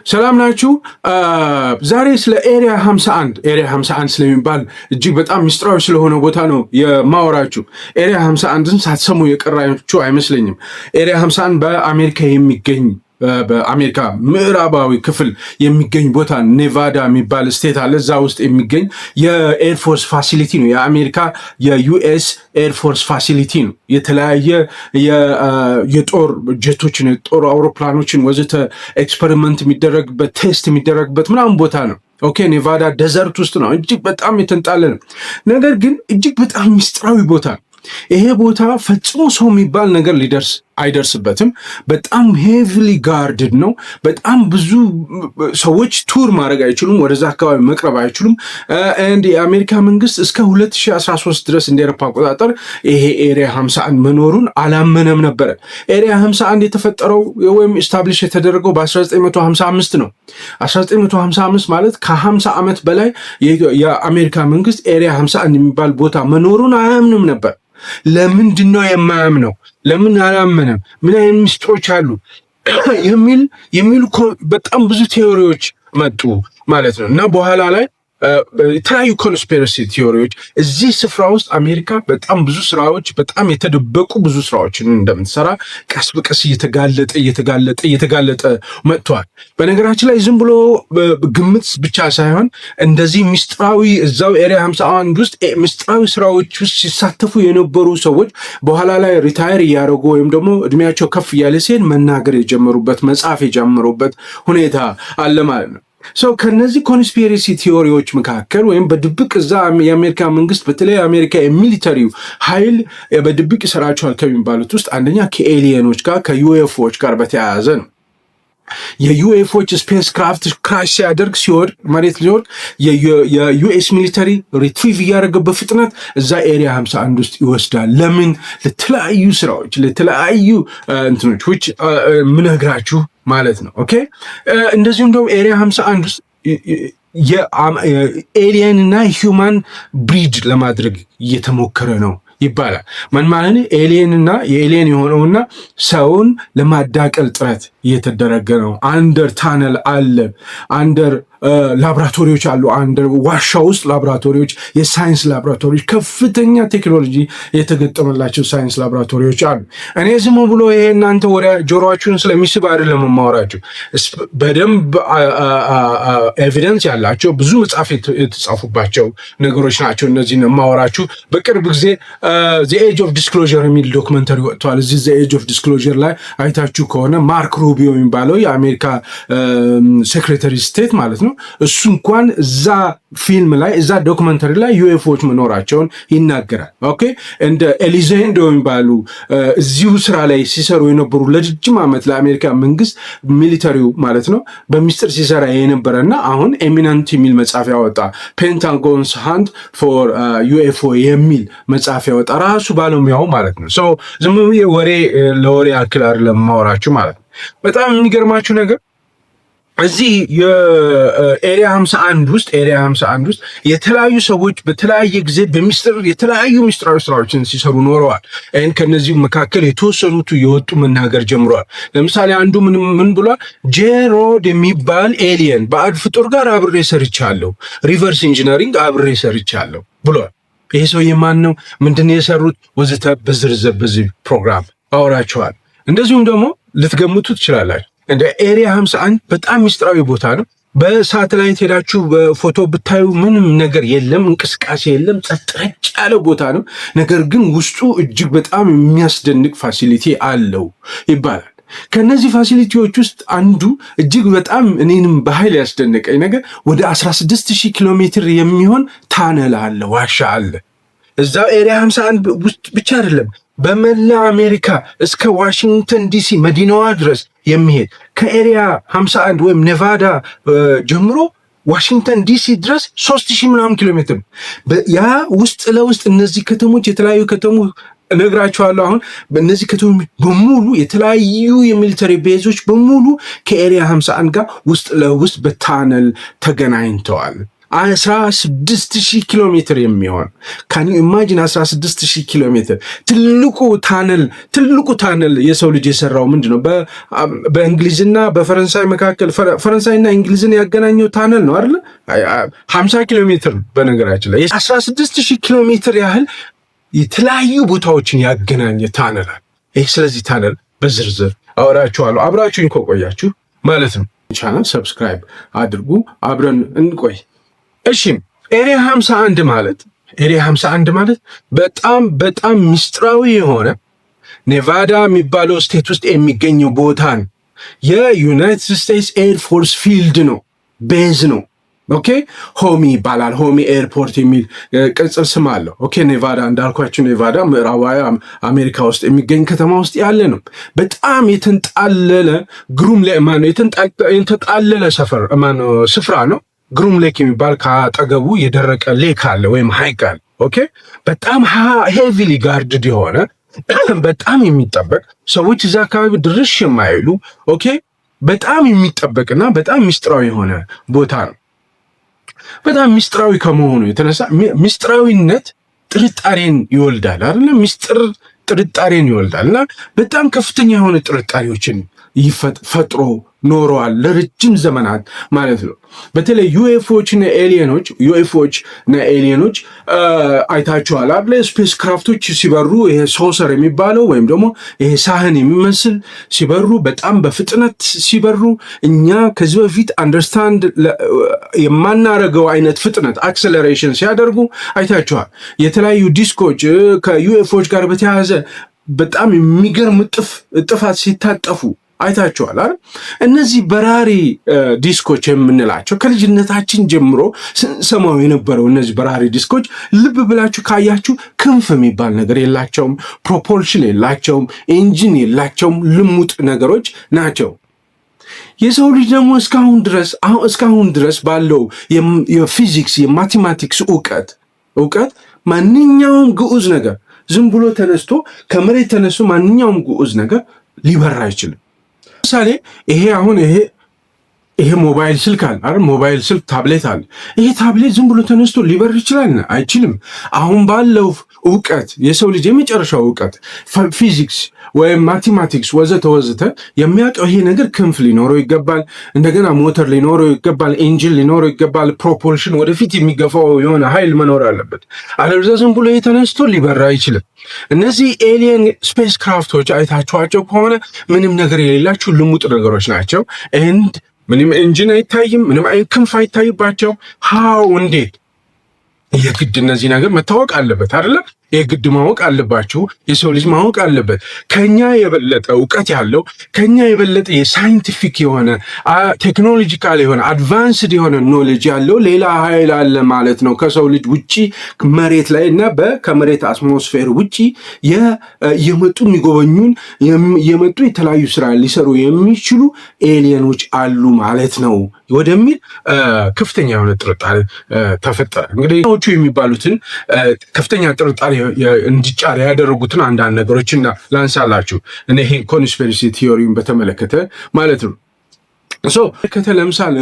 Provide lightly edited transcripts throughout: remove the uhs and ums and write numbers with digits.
ሰላም ናችሁ። ዛሬ ስለ ኤሪያ 51 ስለሚባል እጅግ በጣም ሚስጥራዊ ስለሆነ ቦታ ነው የማወራችሁ። ኤሪያ 51ን ሳትሰሙ የቀራችሁ አይመስለኝም። ኤሪያ 51 በአሜሪካ የሚገኝ በአሜሪካ ምዕራባዊ ክፍል የሚገኝ ቦታ ኔቫዳ የሚባል ስቴት አለ። እዛ ውስጥ የሚገኝ የኤርፎርስ ፋሲሊቲ ነው። የአሜሪካ የዩኤስ ኤርፎርስ ፋሲሊቲ ነው። የተለያየ የጦር ጀቶችን፣ የጦር አውሮፕላኖችን ወዘተ ኤክስፐሪመንት የሚደረግበት ቴስት የሚደረግበት ምናምን ቦታ ነው። ኦኬ፣ ኔቫዳ ደዘርት ውስጥ ነው። እጅግ በጣም የተንጣለ ነው። ነገር ግን እጅግ በጣም ሚስጥራዊ ቦታ ነው። ይሄ ቦታ ፈጽሞ ሰው የሚባል ነገር አይደርስበትም። በጣም ሄቪሊ ጋርድድ ነው። በጣም ብዙ ሰዎች ቱር ማድረግ አይችሉም፣ ወደዛ አካባቢ መቅረብ አይችሉም። የአሜሪካ መንግስት እስከ 2013 ድረስ እንደ አውሮፓ አቆጣጠር ይሄ ኤሪያ 51 መኖሩን አላመነም ነበረ። ኤሪያ 51 የተፈጠረው ወይም ስታብሊሽ የተደረገው በ1955 ነው። 1955 ማለት ከ50 ዓመት በላይ የአሜሪካ መንግስት ኤሪያ 51 የሚባል ቦታ መኖሩን አያምንም ነበር። ለምንድን ነው የማያምነው? ለምን አላመነም? ምን አይነት ምስጢሮች አሉ? የሚሉ በጣም ብዙ ቴዎሪዎች መጡ ማለት ነው። እና በኋላ ላይ የተለያዩ ኮንስፒረሲ ቴዎሪዎች እዚህ ስፍራ ውስጥ አሜሪካ በጣም ብዙ ስራዎች፣ በጣም የተደበቁ ብዙ ስራዎችን እንደምትሰራ ቀስ በቀስ እየተጋለጠ መጥቷል። በነገራችን ላይ ዝም ብሎ ግምት ብቻ ሳይሆን እንደዚህ ምስጢራዊ እዛው ኤሪያ 51 ውስጥ ምስጢራዊ ስራዎች ውስጥ ሲሳተፉ የነበሩ ሰዎች በኋላ ላይ ሪታየር እያደረጉ ወይም ደግሞ እድሜያቸው ከፍ እያለ ሲሄድ መናገር የጀመሩበት፣ መጻፍ የጀመሩበት ሁኔታ አለ ማለት ነው። ከነዚህ ኮንስፒሬሲ ቲዎሪዎች መካከል ወይም በድብቅ እዛ የአሜሪካ መንግስት በተለይ የአሜሪካ የሚሊተሪው ኃይል በድብቅ ይሰራቸዋል ከሚባሉት ውስጥ አንደኛ ከኤሊየኖች ጋር ከዩኤፍኦዎች ጋር በተያያዘ ነው። የዩኤፍኦዎች ስፔስ ክራፍት ክራሽ ሲያደርግ ሲወድቅ መሬት ሊወድቅ የዩኤስ ሚሊተሪ ሪትሪቭ እያደረገ በፍጥነት እዛ ኤሪያ 51 ውስጥ ይወስዳል። ለምን? ለተለያዩ ስራዎች፣ ለተለያዩ እንትኖች ውጭ ምነግራችሁ ማለት ነው። ኦኬ፣ እንደዚሁም ደግሞ ኤሪያ 51 ውስጥ የኤሊየን እና ሂውማን ብሪድ ለማድረግ እየተሞከረ ነው ይባላል። ምን ማለት? ኤሊየንና የኤሊየን የሆነውና ሰውን ለማዳቀል ጥረት እየተደረገ ነው። አንደር ታነል አለ፣ አንደር ላብራቶሪዎች አሉ፣ አንደር ዋሻ ውስጥ ላብራቶሪዎች፣ የሳይንስ ላብራቶሪዎች፣ ከፍተኛ ቴክኖሎጂ የተገጠመላቸው ሳይንስ ላብራቶሪዎች አሉ። እኔ ዝም ብሎ ይሄ እናንተ ወደ ጆሮአችሁን ስለሚስብ አይደለም የማወራችሁ። በደንብ ኤቪደንስ ያላቸው ብዙ መጽሐፍ የተጻፉባቸው ነገሮች ናቸው እነዚህ የማወራችሁ። በቅርብ ጊዜ ዘ ኤጅ ኦፍ ዲስክሎዥር የሚል ዶክመንተሪ ወጥቷል። እዚህ ዘ ኤጅ ኦፍ ዲስክሎዥር ላይ አይታችሁ ከሆነ ማርክ ሩቢዮ የሚባለው የአሜሪካ ሴክሬታሪ ስቴት ማለት ነው፣ እሱ እንኳን እዛ ፊልም ላይ እዛ ዶክመንተሪ ላይ ዩኤፍኦዎች መኖራቸውን ይናገራል። ኦኬ፣ እንደ ኤሊዜንዶ የሚባሉ እዚሁ ስራ ላይ ሲሰሩ የነበሩ ለረጅም ዓመት ለአሜሪካ መንግስት ሚሊተሪው ማለት ነው በሚስጥር ሲሰራ የነበረና አሁን ኤሚነንት የሚል መጽሐፍ ያወጣ ፔንታጎንስ ሃንት ፎር ዩኤፍኦ የሚል መጽሐፍ ያወጣ ራሱ ባለሙያው ማለት ነው። ዝም ብዬ ወሬ ለወሬ ያክል አይደለም ማወራችሁ ማለት ነው። በጣም የሚገርማችሁ ነገር እዚህ የኤሪያ 51 ውስጥ የተለያዩ ሰዎች በተለያየ ጊዜ በሚስጥር የተለያዩ ሚስጥራዊ ስራዎችን ሲሰሩ ኖረዋል። ከነዚህ መካከል የተወሰኑቱ የወጡ መናገር ጀምረዋል። ለምሳሌ አንዱ ምን ብሏል? ጄሮድ የሚባል ኤሊየን ባዕድ ፍጡር ጋር አብሬ ሰርቻለሁ፣ ሪቨርስ ኢንጂነሪንግ አብሬ ሰርቻለሁ ብሏል። ይሄ ሰው የማን ነው? ምንድን ነው የሰሩት? ወዘተ በዝርዝር በዚህ ፕሮግራም አወራችኋል። እንደዚሁም ደግሞ ልትገምቱ ትችላላችሁ። እንደ ኤሪያ 51 በጣም ሚስጥራዊ ቦታ ነው። በሳተላይት ሄዳችሁ በፎቶ ብታዩ ምንም ነገር የለም፣ እንቅስቃሴ የለም፣ ጸጥ ረጭ ያለ ቦታ ነው። ነገር ግን ውስጡ እጅግ በጣም የሚያስደንቅ ፋሲሊቲ አለው ይባላል። ከነዚህ ፋሲሊቲዎች ውስጥ አንዱ እጅግ በጣም እኔንም በኃይል ያስደነቀኝ ነገር ወደ 16000 ኪሎ ሜትር የሚሆን ታነል አለ፣ ዋሻ አለ። እዛው ኤሪያ 51 ውስጥ ብቻ አይደለም፣ በመላ አሜሪካ እስከ ዋሽንግተን ዲሲ መዲናዋ ድረስ የሚሄድ ከኤሪያ 51 ወይም ኔቫዳ ጀምሮ ዋሽንግተን ዲሲ ድረስ 3000 ምናምን ኪሎ ሜትር ያ ውስጥ ለውስጥ እነዚህ ከተሞች የተለያዩ ከተሞች እነግራችኋለሁ። አሁን በእነዚህ ከተሞች በሙሉ የተለያዩ የሚሊተሪ ቤዞች በሙሉ ከኤሪያ 51 ጋር ውስጥ ለውስጥ በታነል ተገናኝተዋል። 16,000 ኪሎ ሜትር የሚሆን ካን ዩ ኢማጂን 16,000 ኪሎ ሜትር። ትልቁ ታነል የሰው ልጅ የሰራው ምንድነው? በእንግሊዝና በፈረንሳይ መካከል ፈረንሳይና እንግሊዝን ያገናኘው ታነል ነው አይደል? 50 ኪሎ ሜትር በነገራችን ላይ 16,000 ኪሎ ሜትር ያህል የተለያዩ ቦታዎችን ያገናኘ ታነል። ስለዚህ ታነል በዝርዝር አወራችኋለሁ አብራችሁኝ ከቆያችሁ ማለት ነው። ቻናል ሰብስክራይብ አድርጉ፣ አብረን እንቆይ። እሺ ኤሪያ 51 ማለት በጣም ምስጢራዊ የሆነ ኔቫዳ የሚባለው ስቴት ውስጥ የሚገኘው ቦታ ነው። የዩናይትድ ስቴትስ ኤር ፎርስ ፊልድ ነው፣ ቤዝ ነው። ኦኬ ሆሚ ይባላል። ሆሚ ኤርፖርት የሚል ቅጽል ስም አለው። ኦኬ ኔቫዳ እንዳልኳችሁ ኔቫዳ ምዕራባዊ አሜሪካ ውስጥ የሚገኝ ከተማ ውስጥ ያለ ነው። በጣም የተንጣለለ የተንጣለለ ስፍራ ነው። ግሩም ሌክ የሚባል ከአጠገቡ የደረቀ ሌክ አለ ወይም ሀይቅ አለ። ኦኬ በጣም ሄቪሊ ጋርድድ የሆነ በጣም የሚጠበቅ ሰዎች እዛ አካባቢ ድርሽ የማይሉ ኦኬ በጣም የሚጠበቅና በጣም ምስጢራዊ የሆነ ቦታ ነው። በጣም ምስጢራዊ ከመሆኑ የተነሳ ምስጢራዊነት ጥርጣሬን ይወልዳል አይደል? ምስጢር ጥርጣሬን ይወልዳል እና በጣም ከፍተኛ የሆነ ጥርጣሬዎችን ፈጥሮ ኖረዋል ለረጅም ዘመናት ማለት ነው። በተለይ ዩኤፍኦዎች እና ኤሊየኖች አይታችኋል አይደል? ስፔስ ክራፍቶች ሲበሩ ይሄ ሶሰር የሚባለው ወይም ደግሞ ይሄ ሳህን የሚመስል ሲበሩ በጣም በፍጥነት ሲበሩ እኛ ከዚህ በፊት አንደርስታንድ የማናረገው አይነት ፍጥነት አክሰለሬሽን ሲያደርጉ አይታችኋል። የተለያዩ ዲስኮች ከዩኤፍኦዎች ጋር በተያያዘ በጣም የሚገርም ጥፋት ሲታጠፉ አይታችኋል አይደል? እነዚህ በራሪ ዲስኮች የምንላቸው ከልጅነታችን ጀምሮ ስንሰማው የነበረው እነዚህ በራሪ ዲስኮች ልብ ብላችሁ ካያችሁ ክንፍ የሚባል ነገር የላቸውም፣ ፕሮፖልሽን የላቸውም፣ ኢንጂን የላቸውም፣ ልሙጥ ነገሮች ናቸው። የሰው ልጅ ደግሞ እስካሁን ድረስ ባለው የፊዚክስ የማቴማቲክስ እውቀት ማንኛውም ግዑዝ ነገር ዝም ብሎ ተነስቶ ከመሬት ተነስቶ ማንኛውም ግዑዝ ነገር ሊበራ አይችልም። ለምሳሌ ይሄ ሞባይል ስልክ አለ አይደል? ሞባይል ስልክ ታብሌት አለ። ይሄ ታብሌት ዝም ብሎ ተነስቶ ሊበር ይችላል? አይችልም። አሁን ባለው እውቀት የሰው ልጅ የመጨረሻው እውቀት ፊዚክስ ወይም ማቴማቲክስ ወዘተ የሚያውቀው ይሄ ነገር ክንፍ ሊኖረው ይገባል፣ እንደገና ሞተር ሊኖረው ይገባል፣ ኢንጂን ሊኖረው ይገባል፣ ፕሮፖልሽን ወደፊት የሚገፋው የሆነ ኃይል መኖር አለበት። አለበለዚያ ዝም ብሎ የተነስቶ ሊበራ አይችልም። እነዚህ ኤሊየን ስፔስ ክራፍቶች አይታችኋቸው ከሆነ ምንም ነገር የሌላቸው ልሙጥ ነገሮች ናቸው። ምንም ኢንጂን አይታይም፣ ምንም ክንፍ አይታይባቸው። እንዴት? የግድ እነዚህ ነገር መታወቅ አለበት አይደለም? የግድ ማወቅ አለባችሁ። የሰው ልጅ ማወቅ አለበት። ከኛ የበለጠ እውቀት ያለው ከኛ የበለጠ የሳይንቲፊክ የሆነ ቴክኖሎጂካል የሆነ አድቫንስድ የሆነ ኖሌጅ ያለው ሌላ ኃይል አለ ማለት ነው። ከሰው ልጅ ውጪ መሬት ላይ እና ከመሬት አትሞስፌር ውጪ የመጡ የሚጎበኙን የመጡ የተለያዩ ስራ ሊሰሩ የሚችሉ ኤሊየኖች አሉ ማለት ነው ወደሚል ከፍተኛ የሆነ ጥርጣሬ ተፈጠረ። እንግዲህ የሚባሉትን ከፍተኛ ጥርጣሬ እንዲጫር ያደረጉትን አንዳንድ ነገሮችን ላንሳላችሁ። ይሄ ኮንስፒሬሲ ቲዮሪውን በተመለከተ ማለት ነው። ለምሳሌ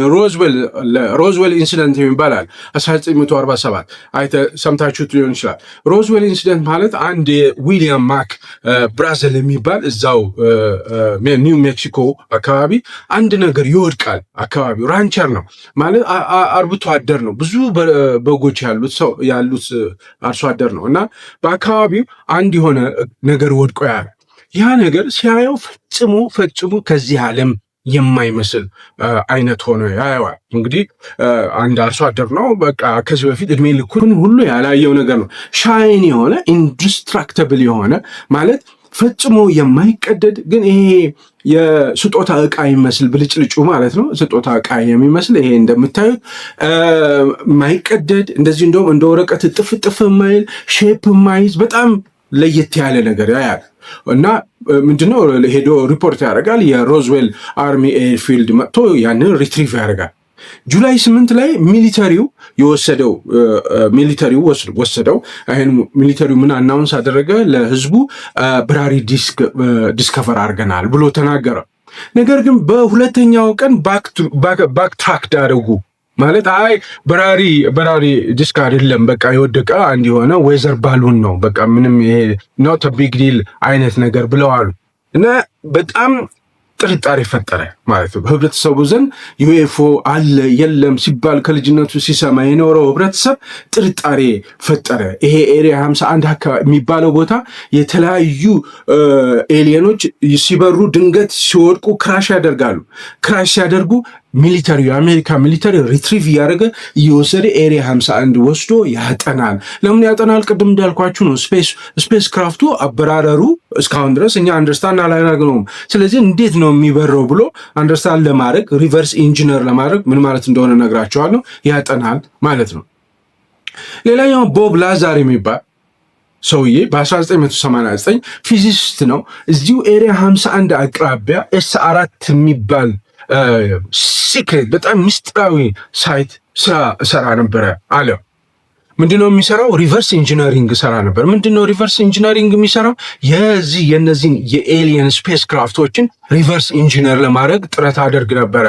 ሮዝዌል ኢንሲደንት የሚባላል 1947 ሰምታችሁት ሊሆን ይችላል። ሮዝዌል ኢንሲደንት ማለት አንድ ዊሊያም ማክ ብራዘል የሚባል እዛው ኒው ሜክሲኮ አካባቢ አንድ ነገር ይወድቃል። አካባቢው ራንቸር ነው ማለት አርብቶ አደር ነው። ብዙ በጎች ያሉት አርሶ አደር ነው እና በአካባቢው አንድ የሆነ ነገር ወድቆ ያ ነገር ሲያየው ፈጽሞ ከዚህ ዓለም የማይመስል አይነት ሆኖ ያየዋል። እንግዲህ አንድ አርሶ አደር ነው። በቃ ከዚህ በፊት እድሜ ልኩን ሁሉ ያላየው ነገር ነው። ሻይን የሆነ ኢንዲስትራክተብል የሆነ ማለት ፈጽሞ የማይቀደድ ግን ይሄ የስጦታ ዕቃ የሚመስል ብልጭልጩ ማለት ነው። ስጦታ ዕቃ የሚመስል ይሄ እንደምታዩት የማይቀደድ እንደዚህ እንደውም እንደ ወረቀት ጥፍ የማይል ሼፕ የማይዝ በጣም ለየት ያለ ነገር ያያል እና ምንድነው ሄዶ ሪፖርት ያደርጋል። የሮዝዌል አርሚ ኤርፊልድ መጥቶ ያንን ሪትሪቭ ያደርጋል። ጁላይ 8 ላይ ሚሊተሪው ወሰደው። ይሄን ሚሊተሪው ምን አናውንስ አደረገ? ለህዝቡ በራሪ ዲስከቨር አድርገናል ብሎ ተናገረ። ነገር ግን በሁለተኛው ቀን ባክ ትራክ ዳረጉ ማለት አይ በራሪ ዲስክ አይደለም፣ በቃ የወደቀ አንድ የሆነ ዌዘር ባሉን ነው፣ በቃ ምንም ይሄ ኖት ቢግ ዲል አይነት ነገር ብለዋሉ። እና በጣም ጥርጣሬ ፈጠረ ማለት ነው በህብረተሰቡ ዘንድ። ዩኤፍኦ አለ የለም ሲባል ከልጅነቱ ሲሰማ የኖረው ህብረተሰብ ጥርጣሬ ፈጠረ። ይሄ ኤሪያ 51 አካባቢ የሚባለው ቦታ የተለያዩ ኤሊየኖች ሲበሩ ድንገት ሲወድቁ ክራሽ ያደርጋሉ። ክራሽ ሲያደርጉ ሚሊተሪ የአሜሪካ ሚሊተሪ ሪትሪቭ እያደረገ እየወሰደ ኤሪያ 51 ወስዶ ያጠናል። ለምን ያጠናል? ቅድም እንዳልኳችሁ ነው። ስፔስ ክራፍቱ አበራረሩ እስካሁን ድረስ እኛ አንደርስታንድ አላደረግነውም። ስለዚህ እንዴት ነው የሚበረው ብሎ አንደርስታንድ ለማድረግ ሪቨርስ ኢንጂነር ለማድረግ ምን ማለት እንደሆነ ነግራቸዋለሁ። ያጠናል ማለት ነው። ሌላኛው ቦብ ላዛር የሚባል ሰውዬ በ1989 ፊዚሲስት ነው። እዚሁ ኤሪያ 51 አቅራቢያ S4 የሚባል ሲክሬት በጣም ምስጢራዊ ሳይት ሰራ ነበረ አለ። ምንድነው የሚሰራው? ሪቨርስ ኢንጂነሪንግ ሰራ ነበር። ምንድነው ሪቨርስ ኢንጂነሪንግ የሚሰራው? የነዚህን የኤሊየን ስፔስ ክራፍቶችን ሪቨርስ ኢንጂነር ለማድረግ ጥረት አደርግ ነበረ።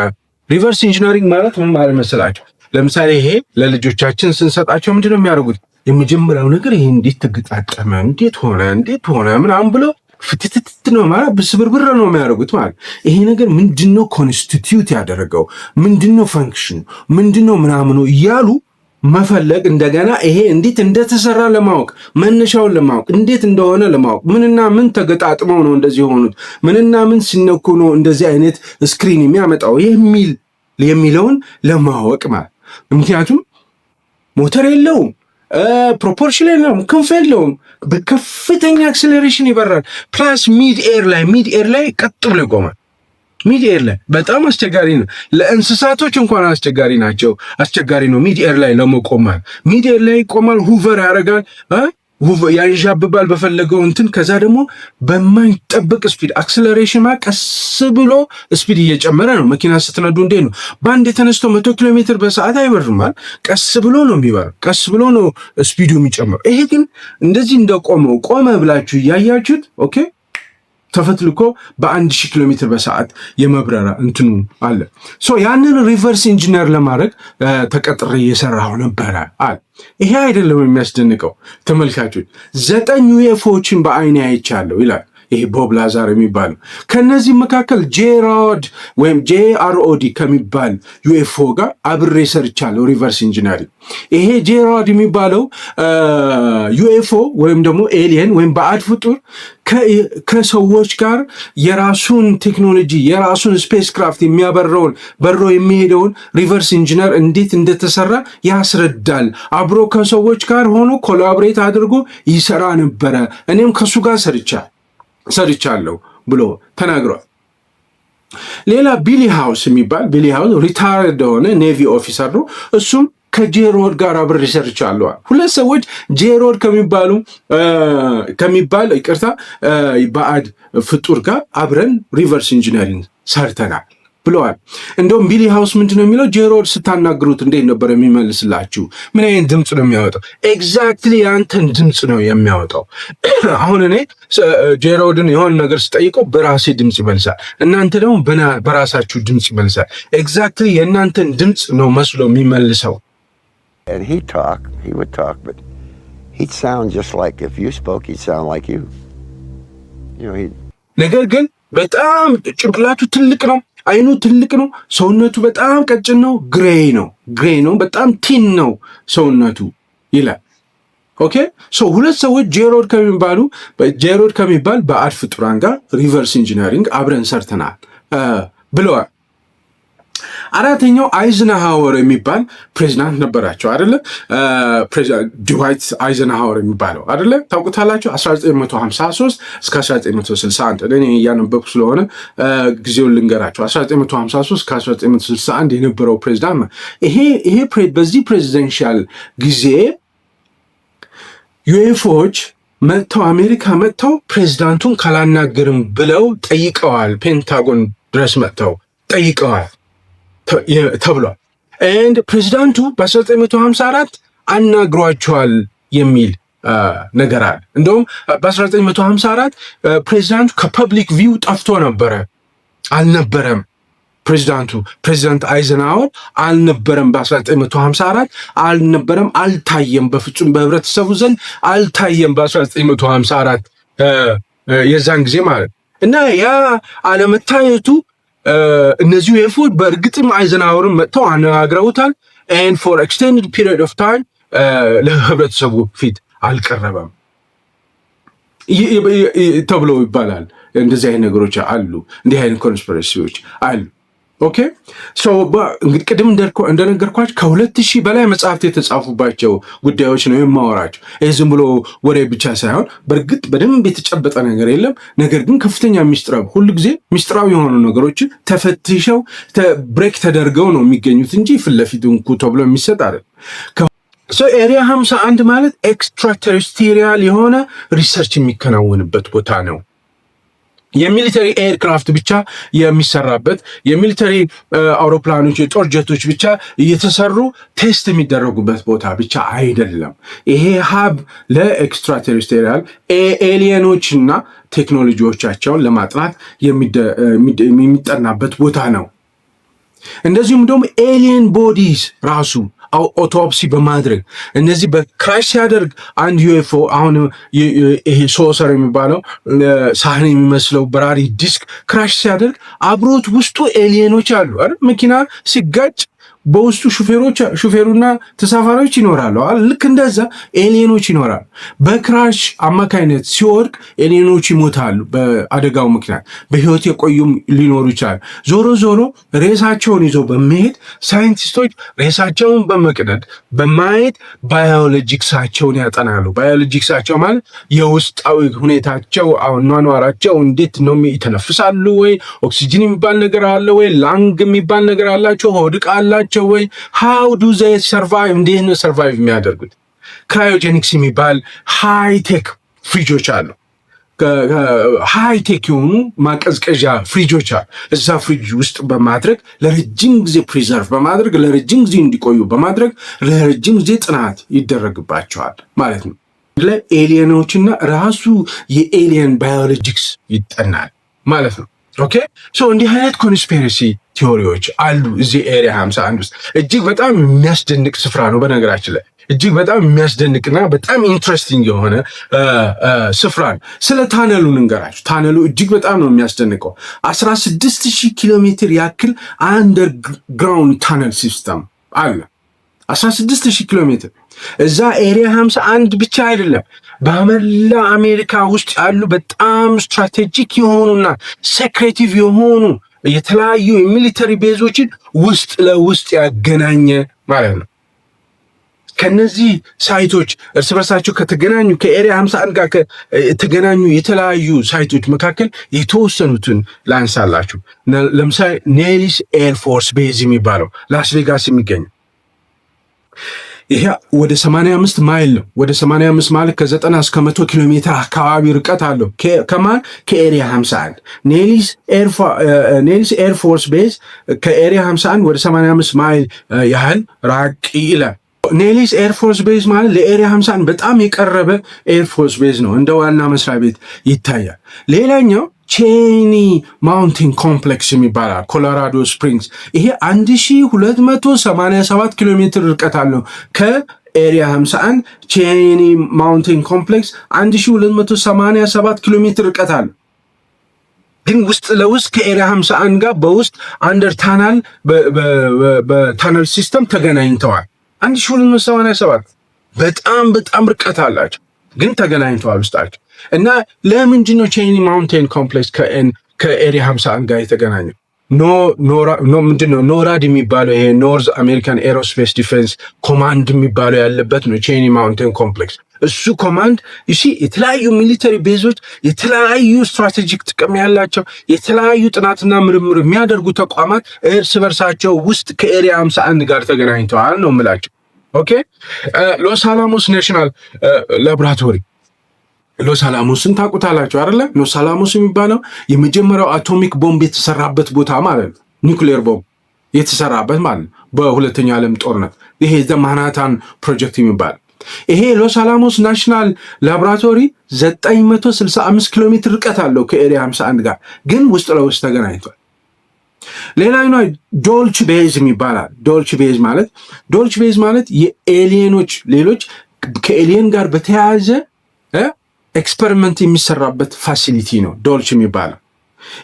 ሪቨርስ ኢንጂነሪንግ ማለት ምን ማለት መሰላቸው? ለምሳሌ ይሄ ለልጆቻችን ስንሰጣቸው ምንድነው የሚያደርጉት? የመጀመሪያው ነገር ይሄ እንዴት ተገጣጠመ፣ እንዴት ሆነ ምናምን ብሎ ፍትትት ነው ማለት ብስብርብር ነው የሚያደርጉት ማለት። ይሄ ነገር ምንድነው ኮንስቲትዩት ያደረገው፣ ምንድነው ፈንክሽኑ፣ ምንድነው ምናምኑ እያሉ መፈለግ እንደገና ይሄ እንዴት እንደተሰራ ለማወቅ መነሻውን ለማወቅ እንዴት እንደሆነ ለማወቅ ምንና ምን ተገጣጥመው ነው እንደዚህ የሆኑት፣ ምንና ምን ሲነኩ ነው እንደዚህ አይነት ስክሪን የሚያመጣው የሚለውን ለማወቅ ማለት። ምክንያቱም ሞተር የለውም፣ ፕሮፖርሽን የለውም፣ ክንፍ የለውም፣ በከፍተኛ አክሴሌሬሽን ይበራል። ፕላስ ሚድ ኤር ላይ ቀጥ ብሎ ይቆማል። ሚድ ኤር ላይ በጣም አስቸጋሪ ነው። ለእንስሳቶች እንኳን አስቸጋሪ ነው ሚድ ኤር ላይ ለመቆማል። ሚድ ኤር ላይ ይቆማል፣ ሁቨር ያደርጋል፣ ያንዣብባል በፈለገው እንትን። ከዛ ደግሞ በማይጠበቅ ስፒድ አክሰለሬሽን ቀስ ብሎ ስፒድ እየጨመረ ነው። መኪና ስትነዱ እንዴት ነው በአንድ የተነስቶ 100 ኪሎ ሜትር በሰዓት አይበርማል። ቀስ ብሎ ነው የሚበረው፣ ቀስ ብሎ ነው ስፒዱ የሚጨምረው። ይሄ ግን እንደዚህ እንደቆመው ቆመ ብላችሁ እያያችሁት ኦኬ ተፈትልኮ በ1000 ኪሎ ሜትር በሰዓት የመብረራ እንትኑ አለ። ያንን ሪቨርስ ኢንጂነር ለማድረግ ተቀጥሬ እየሰራሁ ነበረ አለ። ይሄ አይደለም የሚያስደንቀው ተመልካቾች፣ 9 ዩኤፍኦችን በአይኔ አይቻለሁ ይላል ይሄ ቦብ ላዛር የሚባለው። ከነዚህ መካከል ጄሮድ ወይም JROD ከሚባል ዩኤፍኦ ጋር አብሬ ሰርቻለሁ ሪቨርስ ኢንጂነሪንግ። ይሄ ጄሮድ የሚባለው ዩኤፍኦ ወይም ደግሞ ኤሊየን ወይም ባዕድ ፍጡር ከሰዎች ጋር የራሱን ቴክኖሎጂ የራሱን ስፔስ ክራፍት የሚያበረውን በሮ የሚሄደውን ሪቨርስ ኢንጂነር እንዴት እንደተሰራ ያስረዳል። አብሮ ከሰዎች ጋር ሆኖ ኮላቦሬት አድርጎ ይሰራ ነበረ። እኔም ከሱ ጋር ሰርቻለሁ ብሎ ተናግሯል። ሌላ ቢሊ ሃውስ ሪታየርድ የሆነ ኔቪ ኦፊሰር ነው። እሱም ከጄሮድ ጋር አብሬ ሰርቻለሁ። ሁለት ሰዎች ጄሮድ ከሚባል ባዕድ ፍጡር ጋር አብረን ሪቨርስ ኢንጂነሪንግ ሰርተናል ብለዋል። እንደውም ቢሊ ሃውስ ምንድን ነው የሚለው? ጄሮድ ስታናግሩት እንዴት ነበር የሚመልስላችሁ? ምን አይነት ድምፅ ነው የሚያወጣው? ኤግዛክትሊ የአንተን ድምፅ ነው የሚያወጣው። አሁን እኔ ጄሮድን የሆነ ነገር ስጠይቀው በራሴ ድምፅ ይመልሳል፣ እናንተ ደግሞ በራሳችሁ ድምፅ ይመልሳል። ኤግዛክትሊ የእናንተን ድምፅ ነው መስሎ የሚመልሰው። And he would talk, but he'd sound just like if you spoke, he'd sound like you. ነገር ግን በጣም ጭንቅላቱ ትልቅ ነው፣ አይኑ ትልቅ ነው፣ ሰውነቱ በጣም ቀጭን ነው፣ ግሬይ ነው፣ በጣም ቲን ነው ሰውነቱ ይላል። ኦኬ ሁለት ሰዎች ጄሮድ ከሚባል ባዕድ ፍጡራን ጋር ሪቨርስ ኢንጂነሪንግ አብረን ሰርተናል ብለዋል። አራተኛው አይዘንሃወር የሚባል ፕሬዚዳንት ነበራቸው አይደለ? ድዋይት አይዘንሃወር የሚባለው አይደለ? ታውቁታላችሁ። 1953 እስከ 1961 እኔ እያነበብኩ ስለሆነ ጊዜውን ልንገራቸው። 1953 እስከ 1961 የነበረው ፕሬዚዳንት ይሄ በዚህ ፕሬዚደንሻል ጊዜ ዩኤፍኦዎች አሜሪካ መጥተው ፕሬዚዳንቱን ካላናገርም ብለው ጠይቀዋል። ፔንታጎን ድረስ መጥተው ጠይቀዋል ተብሏል። ኤንድ ፕሬዚዳንቱ በ1954 አናግሯቸዋል የሚል ነገር አለ። እንደውም በ1954 ፕሬዚዳንቱ ከፐብሊክ ቪው ጠፍቶ አልነበረም። ፕሬዚዳንት አይዘንሃወር አልነበረም። በ1954 አልነበረም፣ አልታየም፣ በፍጹም በህብረተሰቡ ዘንድ አልታየም። በ1954 የዛን ጊዜ ማለት እና ያ አለመታየቱ እነዚህ ዩኤፎዎች በእርግጥም አይዘንሃወርን መጥተው አነጋግረውታል። and for extended period of time ለህብረተሰቡ ፊት አልቀረበም ተብሎ ይባላል። እንደዚህ አይነት ነገሮች አሉ፣ እንዲህ አይነት ኮንስፒሬሲዎች አሉ። ኦኬ ሶ እንግዲህ ቅድም እንደነገርኳችሁ ከ2000 በላይ መጽሐፍት የተጻፉባቸው ጉዳዮች ነው የማወራቸው። ይህ ዝም ብሎ ወሬ ብቻ ሳይሆን በእርግጥ በደንብ የተጨበጠ ነገር የለም። ነገር ግን ከፍተኛ ሚስጥራዊ ሁሉ ጊዜ ሚስጥራዊ የሆኑ ነገሮችን ተፈትሸው ብሬክ ተደርገው ነው የሚገኙት እንጂ ፊት ለፊት እንኩ ተብሎ የሚሰጥ አይደለም። ኤሪያ 51 ማለት ኤክስትራቴሪስቴሪያል የሆነ ሪሰርች የሚከናወንበት ቦታ ነው። የሚሊተሪ ኤርክራፍት ብቻ የሚሰራበት፣ የሚሊተሪ አውሮፕላኖች የጦር ጀቶች ብቻ እየተሰሩ ቴስት የሚደረጉበት ቦታ ብቻ አይደለም። ይሄ ሀብ ለኤክስትራቴሪስቴሪያል ኤሊየኖችና ቴክኖሎጂዎቻቸውን ለማጥናት የሚጠናበት ቦታ ነው። እንደዚሁም ደግሞ ኤሊየን ቦዲስ ራሱ ኦቶፕሲ በማድረግ እነዚህ በክራሽ ሲያደርግ አንድ ዩኤፍኦ አሁን ይሄ ሶሰር የሚባለው ሳህን የሚመስለው በራሪ ዲስክ ክራሽ ሲያደርግ አብሮት ውስጡ ኤሊየኖች አሉ አይደል? መኪና ሲጋጭ በውስጡ ሹፌሩና ተሳፋሪዎች ይኖራሉ። ልክ እንደዛ ኤሊየኖች ይኖራሉ። በክራሽ አማካይነት ሲወድቅ ኤሊየኖች ይሞታሉ በአደጋው ምክንያት። በህይወት የቆዩም ሊኖሩ ይችላሉ። ዞሮ ዞሮ ሬሳቸውን ይዘው በመሄድ ሳይንቲስቶች ሬሳቸውን በመቅደድ በማየት ባዮሎጂክሳቸውን ያጠናሉ። ባዮሎጂክሳቸው ማለት የውስጣዊ ሁኔታቸው፣ አኗኗራቸው እንዴት ነው? ይተነፍሳሉ ወይ? ኦክሲጅን የሚባል ነገር አለ ወይ? ላንግ የሚባል ነገር አላቸው? ሆድ ዕቃ አላቸው ወይ? ሃው ዱ ዘይ ሰርቫይቭ? እንዴት ነው ሰርቫይቭ የሚያደርጉት? ክራዮጀኒክስ የሚባል ሃይቴክ ፍሪጆች አሉ። ሃይቴክ የሆኑ ማቀዝቀዣ ፍሪጆች አሉ። እዛ ፍሪጅ ውስጥ በማድረግ ለረጅም ጊዜ ፕሪዘርቭ በማድረግ ለረጅም ጊዜ እንዲቆዩ በማድረግ ለረጅም ጊዜ ጥናት ይደረግባቸዋል ማለት ነው። ለኤሊየኖችና ራሱ የኤሊየን ባዮሎጂክስ ይጠናል ማለት ነው። ኦኬ ሶ እንዲህ አይነት ኮንስፒሬሲ ቲዎሪዎች አሉ እዚህ ኤሪያ 51 ውስጥ። እጅግ በጣም የሚያስደንቅ ስፍራ ነው። በነገራችን ላይ እጅግ በጣም የሚያስደንቅና በጣም ኢንትረስቲንግ የሆነ ስፍራ ነው። ስለ ታነሉ እንገራችሁ። ታነሉ እጅግ በጣም ነው የሚያስደንቀው። 16000 ኪሎ ሜትር ያክል አንደርግራውንድ ታነል ሲስተም አለ። 16000 ኪሎ ሜትር እዛ ኤሪያ 51 ብቻ አይደለም፣ በመላ አሜሪካ ውስጥ ያሉ በጣም ስትራቴጂክ የሆኑና ሴክሬቲቭ የሆኑ የተለያዩ የሚሊተሪ ቤዞችን ውስጥ ለውስጥ ያገናኘ ማለት ነው። ከነዚህ ሳይቶች እርስ በርሳቸው ከተገናኙ ከኤሪያ 51 ጋር ከተገናኙ የተለያዩ ሳይቶች መካከል የተወሰኑትን ላንሳላችሁ። ለምሳሌ ኔሊስ ኤርፎርስ ቤዝ የሚባለው ላስ ቬጋስ የሚገኘው ይሄ ወደ 85 ማይል ነው። ወደ 85 ማለት ከ90 እስከ 100 ኪሎ ሜትር አካባቢ ርቀት አለው። ከማን? ከኤሪያ 51። ኔሊስ ኤርፎርስ ቤዝ ከኤሪያ 51 ወደ 85 ማይል ያህል ራቅ ይላል። ኔሊስ ኤርፎርስ ቤዝ ማለት ለኤሪያ 51 በጣም የቀረበ ኤርፎርስ ቤዝ ነው። እንደ ዋና መስሪያ ቤት ይታያል። ሌላኛው ቼኒ ማውንቴን ኮምፕሌክስ የሚባላል ኮሎራዶ ስፕሪንግስ። ይሄ 1287 ኪሎ ሜትር ርቀት አለው ከኤሪያ 51። ቼኒ ማውንቴን ኮምፕሌክስ 1287 ኪሎ ሜትር ርቀት አለው። ግን ውስጥ ለውስጥ ከኤሪያ 51 ጋር በውስጥ አንደር ታናል በታነል ሲስተም ተገናኝተዋል። 1287 በጣም ርቀት አላቸው፣ ግን ተገናኝተዋል ውስጣቸው። እና ለምንድን ነው ቼኒ ማውንቴን ኮምፕሌክስ ከኤሪያ 51 ጋር የተገናኘው? ምንድነው ኖራድ የሚባለው ይሄ ኖርዝ አሜሪካን ኤሮስፔስ ዲፌንስ ኮማንድ የሚባለው ያለበት ነው ቼኒ ማውንቴን ኮምፕሌክስ። እሱ ኮማንድ የተለያዩ ሚሊተሪ ቤዞች፣ የተለያዩ ስትራቴጂክ ጥቅም ያላቸው የተለያዩ ጥናትና ምርምር የሚያደርጉ ተቋማት እርስ በርሳቸው ውስጥ ከኤሪያ 51 ጋር ተገናኝተዋል ነው የምላቸው። ኦኬ ሎስ አላሞስ ናሽናል ላቦራቶሪ፣ ሎስ አላሞስን ታውቁታላችሁ አይደለ? ሎስ አላሞስ የሚባለው የመጀመሪያው አቶሚክ ቦምብ የተሰራበት ቦታ ማለት ነው። ኒውክሌር ቦምብ የተሰራበት ማለት ነው በሁለተኛ ዓለም ጦርነት። ይሄ ማንሃታን ፕሮጀክት የሚባል ይሄ ሎስ አላሞስ ናሽናል ላቦራቶሪ 965 ኪሎ ሜትር ርቀት አለው ከኤሪያ 51 ጋር፣ ግን ውስጥ ለውስጥ ተገናኝቷል። ሌላኛው ዶልች ቤዝ ይባላል። ዶልች ቤዝ ማለት የኤሊየኖች ሌሎች ከኤሊየን ጋር በተያያዘ ኤክስፐሪመንት የሚሰራበት ፋሲሊቲ ነው ዶልች የሚባለው።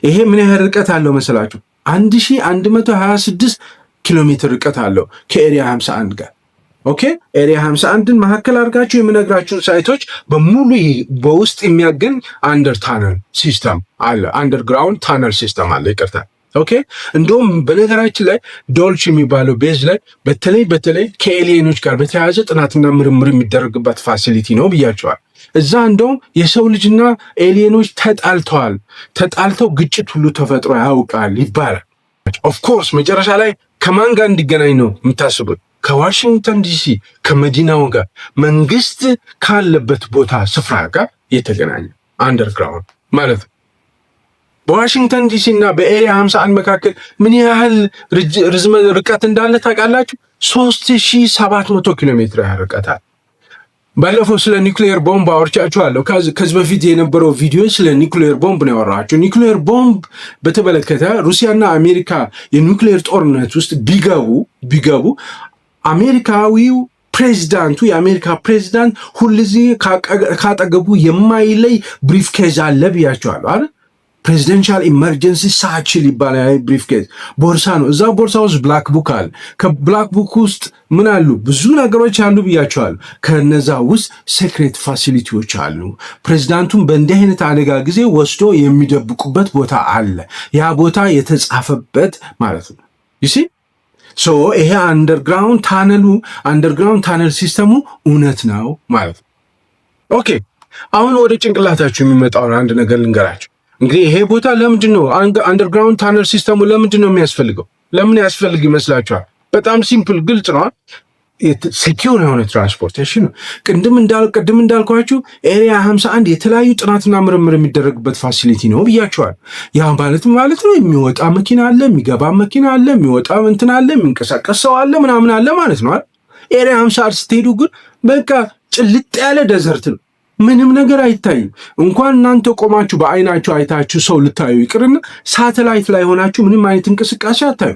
ይሄ ምን ያህል ርቀት አለው መሰላችሁ? 1126 ኪሎ ሜትር ርቀት አለው ከኤሪያ 51 ጋር። ኦኬ ኤሪያ 51ን መካከል አድርጋችሁ የምነግራችሁን ሳይቶች በሙሉ በውስጥ የሚያገኝ አንደር ታነል ሲስተም አለ፣ አንደርግራውንድ ታነል ሲስተም አለ። ይቅርታ ኦኬ። እንደውም በነገራችን ላይ ዶልች የሚባለው ቤዝ ላይ በተለይ ከኤሊየኖች ጋር በተያያዘ ጥናትና ምርምር የሚደረግበት ፋሲሊቲ ነው ብያቸዋል። እዛ እንደውም የሰው ልጅና ኤሊየኖች ተጣልተው ግጭት ሁሉ ተፈጥሮ ያውቃል ይባላል። ኦፍኮርስ መጨረሻ ላይ ከማን ጋር እንዲገናኝ ነው የምታስቡት? ከዋሽንግተን ዲሲ ከመዲናው ጋር መንግስት ካለበት ቦታ ስፍራ ጋር የተገናኘ አንደርግራውንድ ማለት ነው። በዋሽንግተን ዲሲ እና በኤሪያ 51 መካከል ምን ያህል ርቀት እንዳለ ታውቃላችሁ? 3700 ኪሎ ሜትር ያህል ርቀታል። ባለፈው ስለ ኒውክሊየር ቦምብ አውርቻችኋለሁ። ከዚህ በፊት የነበረው ቪዲዮ ስለ ኒውክሊየር ቦምብ ነው ያወራችሁ። ኒውክሊየር ቦምብ በተመለከተ ሩሲያና አሜሪካ የኒውክሊየር ጦርነት ውስጥ ቢገቡ አሜሪካዊው ፕሬዚዳንቱ የአሜሪካ ፕሬዚዳንት ሁልጊዜ ካጠገቡ የማይለይ ብሪፍ ኬዝ አለ ብያቸዋለሁ አይደል? ፕሬዚደንሻል ኢመርጀንሲ ሳችል ይባላል። ብሪፍ ኬዝ ቦርሳ ነው። እዛ ቦርሳ ውስጥ ብላክ ቡክ አለ። ከብላክ ቡክ ውስጥ ምን አሉ? ብዙ ነገሮች አሉ ብያቸዋለሁ። ከነዛ ውስጥ ሴክሬት ፋሲሊቲዎች አሉ። ፕሬዚዳንቱን በእንዲህ አይነት አደጋ ጊዜ ወስዶ የሚደብቁበት ቦታ አለ። ያ ቦታ የተጻፈበት ማለት ነው። ይሲ ይሄ አንደርግራውንድ ታነል ሲስተሙ እውነት ነው ማለት ነው። ኦኬ አሁን ወደ ጭንቅላታችሁ የሚመጣውን አንድ ነገር ልንገራችሁ። እንግዲህ ይሄ ቦታ ለምንድን ነው አንደርግራውንድ ታነል ሲስተሙ ለምንድን ነው የሚያስፈልገው? ለምን ያስፈልግ ይመስላችኋል? በጣም ሲምፕል ግልጽ ነው። ሴኪዩር የሆነ ትራንስፖርቴሽን ነው። ቅድም እንዳልኳችሁ ኤሪያ 51 የተለያዩ ጥናትና ምርምር የሚደረግበት ፋሲሊቲ ነው ብያቸዋል። ያ ማለት ነው የሚወጣ መኪና አለ፣ የሚገባ መኪና አለ፣ የሚወጣ እንትን አለ፣ የሚንቀሳቀስ ሰው አለ፣ ምናምን አለ ማለት ነው። ኤሪያ 51 ስትሄዱ ግን በቃ ጭልጥ ያለ ደዘርት ነው። ምንም ነገር አይታይም። እንኳን እናንተ ቆማችሁ በአይናችሁ አይታችሁ ሰው ልታዩ ይቅርና ሳተላይት ላይ ሆናችሁ ምንም አይነት እንቅስቃሴ አታዩ።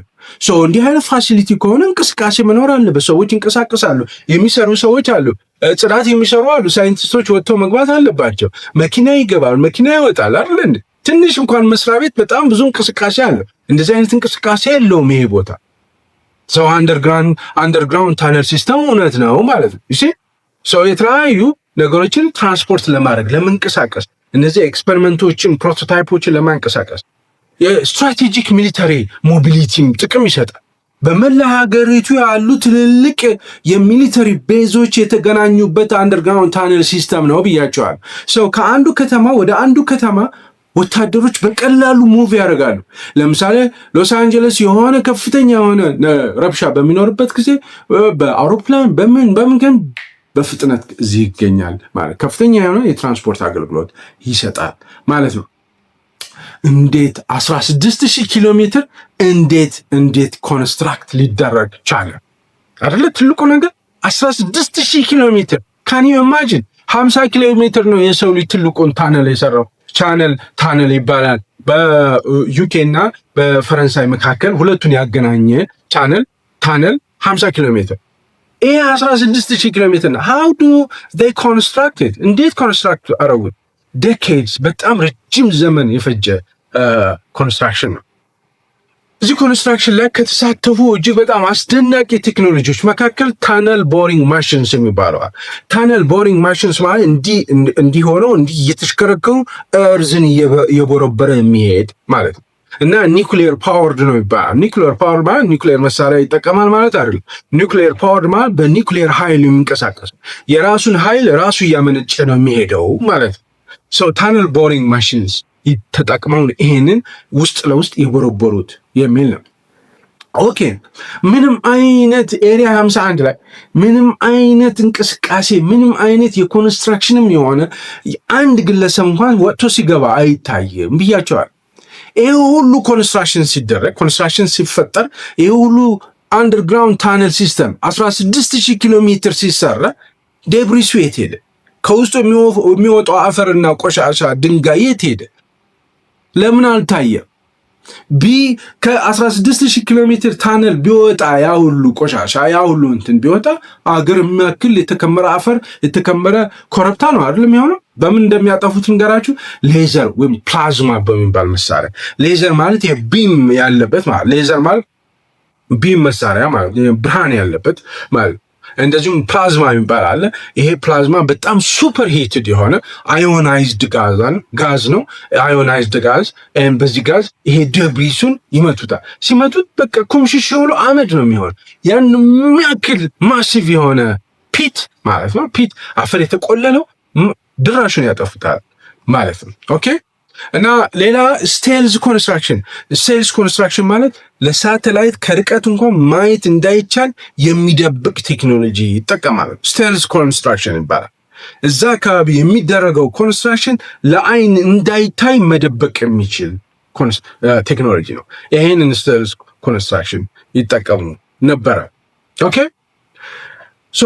እንዲህ አይነት ፋሲሊቲ ከሆነ እንቅስቃሴ መኖር አለበት። ሰዎች ይንቀሳቀሳሉ፣ የሚሰሩ ሰዎች አሉ፣ ጽዳት የሚሰሩ አሉ። ሳይንቲስቶች ወጥተው መግባት አለባቸው። መኪና ይገባል፣ መኪና ይወጣል አይደል እንዴ? ትንሽ እንኳን መስሪያ ቤት በጣም ብዙ እንቅስቃሴ አለው። እንደዚህ አይነት እንቅስቃሴ የለውም ይሄ ቦታ። አንደርግራውንድ ታነል ሲስተም እውነት ነው ማለት ነው። የተለያዩ ነገሮችን ትራንስፖርት ለማድረግ ለመንቀሳቀስ፣ እነዚህ ኤክስፐሪመንቶችን ፕሮቶታይፖችን ለማንቀሳቀስ የስትራቴጂክ ሚሊተሪ ሞቢሊቲም ጥቅም ይሰጣል። በመላ ሀገሪቱ ያሉ ትልልቅ የሚሊተሪ ቤዞች የተገናኙበት አንደርግራውንድ ታነል ሲስተም ነው ብያቸዋል። ከአንዱ ከተማ ወደ አንዱ ከተማ ወታደሮች በቀላሉ ሙቭ ያደርጋሉ። ለምሳሌ ሎስ አንጀለስ የሆነ ከፍተኛ የሆነ ረብሻ በሚኖርበት ጊዜ በአውሮፕላን በምን ግን በፍጥነት እዚህ ይገኛል ማለት ከፍተኛ የሆነ የትራንስፖርት አገልግሎት ይሰጣል ማለት ነው። እንዴት 16000 ኪሎ ሜትር እንዴት ኮንስትራክት ሊደረግ ቻለ? አይደለ ትልቁ ነገር 16000 ኪሎ ሜትር ካን ዩ ኢማጂን? 50 ኪሎ ሜትር ነው የሰው ልጅ ትልቁን ታነል የሰራው። ታነል ይባላል። በዩኬ እና በፈረንሳይ መካከል ሁለቱን ያገናኘ ታነል 50 ኪሎ ሜትር። ይሄ 16000 ኪሎ ሜትር ነው። how do they construct it? እንዴት ኮንስትራክት አረጉት? ዴኬድስ በጣም ረጅም ዘመን የፈጀ ኮንስትራክሽን ነው። እዚህ ኮንስትራክሽን ላይ ከተሳተፉ እጅግ በጣም አስደናቂ ቴክኖሎጂዎች መካከል ታነል ቦሪንግ ማሽንስ የሚባለዋል። ታነል ቦሪንግ ማሽንስ ማለት እንዲህ ሆነው እንዲህ እየተሽከረከሩ እርዝን እየቦረበረ የሚሄድ ማለት ነው። እና ኒውክሊየር ፓወርድ ነው ይባላል። ኒውክሊየር ፓወርድ ማለት ኒውክሊየር መሳሪያ ይጠቀማል ማለት አይደለም። ኒውክሊየር ፓወርድ ማለት በኒውክሊየር ኃይል የሚንቀሳቀስ የራሱን ኃይል ራሱ እያመነጨ ነው የሚሄደው ማለት ነው። ታነል ቦሪንግ ማሽንስ ተጠቅመው ይሄንን ውስጥ ለውስጥ የቦረቦሩት የሚል ነው። ኦኬ ምንም አይነት ኤሪያ 51 ላይ ምንም አይነት እንቅስቃሴ ምንም አይነት የኮንስትራክሽንም የሆነ አንድ ግለሰብ እንኳን ወጥቶ ሲገባ አይታይም ብያቸዋል። ይሄ ሁሉ ኮንስትራክሽን ሲፈጠር ይሄ ሁሉ አንደርግራውንድ ታነል ሲስተም 16000 ኪሎ ሜትር ሲሰራ ዴብሪሱ የት ሄደ? ከውስጡ የሚወጣው አፈርና ቆሻሻ ድንጋይ የት ሄደ? ለምን አልታየም? ቢ ከ16000 ኪሎ ሜትር ታነል ቢወጣ ያ ሁሉ ቆሻሻ ያ ሁሉ እንትን ቢወጣ አገር የሚያክል የተከመረ አፈር የተከመረ ኮረብታ ነው አይደል የሚሆነው። በምን እንደሚያጠፉት እንገራችሁ። ሌዘር ወይም ፕላዝማ በሚባል መሳሪያ። ሌዘር ማለት የቢም ያለበት ማለት ሌዘር ማለት ቢም መሳሪያ ማለት ብርሃን ያለበት ማለት። እንደዚሁም ፕላዝማ የሚባል አለ። ይሄ ፕላዝማ በጣም ሱፐር ሂትድ የሆነ አዮናይዝድ ጋዝ ነው። አዮናይዝድ ጋዝ በዚህ ጋዝ ይሄ ደብሪሱን ይመቱታል። ሲመቱት በቃ ኩምሽሽ ብሎ አመድ ነው የሚሆን። ያን የሚያክል ማሲቭ የሆነ ፒት ማለት ነው። ፒት አፈር የተቆለለው ድራሹን ያጠፉታል ማለት ነው። ኦኬ። እና ሌላ ስቴልዝ ኮንስትራክሽን ማለት ለሳተላይት ከርቀት እንኳን ማየት እንዳይቻል የሚደብቅ ቴክኖሎጂ ይጠቀማል። ስቴልዝ ኮንስትራክሽን ይባላል። እዛ አካባቢ የሚደረገው ኮንስትራክሽን ለአይን እንዳይታይ መደበቅ የሚችል ቴክኖሎጂ ነው። ይሄንን ስቴልዝ ኮንስትራክሽን ይጠቀሙ ነበረ። ኦኬ።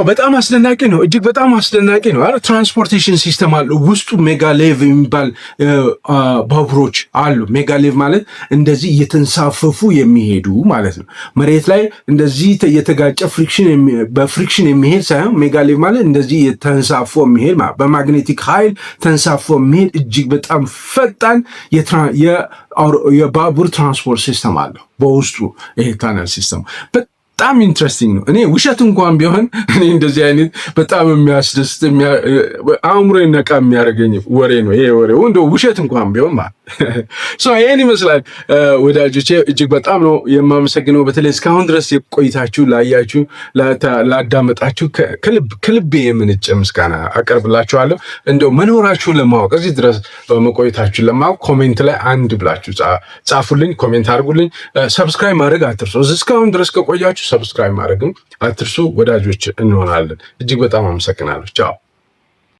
በጣም አስደናቂ ነው። እጅግ በጣም አስደናቂ ነው። ትራንስፖርቴሽን ሲስተም አለ ውስጡ። ሜጋሌቭ የሚባል ባቡሮች አሉ። ሜጋሌቭ ማለት እንደዚህ እየተንሳፈፉ የሚሄዱ ማለት ነው። መሬት ላይ እንደዚህ የተጋጨ በፍሪክሽን የሚሄድ ሳይሆን ሜጋሌቭ ማለት እንደዚህ የተንሳፎ የሚሄድ ማለት በማግኔቲክ ኃይል ተንሳፎ የሚሄድ እጅግ በጣም ፈጣን የባቡር ትራንስፖርት ሲስተም አለው በውስጡ። ይሄ ታነል ሲስተም በጣም ኢንትረስቲንግ ነው። እኔ ውሸት እንኳን ቢሆን እኔ እንደዚህ አይነት በጣም የሚያስደስት አእምሮ ነቃ የሚያደርገኝ ወሬ ነው ይሄ ወሬ እንደው ውሸት እንኳን ቢሆን ማለት ይሄን ይመስላል። ወዳጆቼ እጅግ በጣም ነው የማመሰግነው። በተለይ እስካሁን ድረስ የቆይታችሁ ላያችሁ፣ ላዳመጣችሁ ከልቤ የምንጭ ምስጋና አቀርብላችኋለሁ። እንደው መኖራችሁን ለማወቅ እዚህ ድረስ መቆየታችሁን ለማወቅ ኮሜንት ላይ አንድ ብላችሁ ጻፉልኝ፣ ኮሜንት አድርጉልኝ። ሰብስክራይብ ማድረግ አትርሱ። እስካሁን ድረስ ከቆያችሁ ሰብስክራይብ ማድረግም አትርሱ። ወዳጆች እንሆናለን። እጅግ በጣም አመሰግናለሁ። ቻው።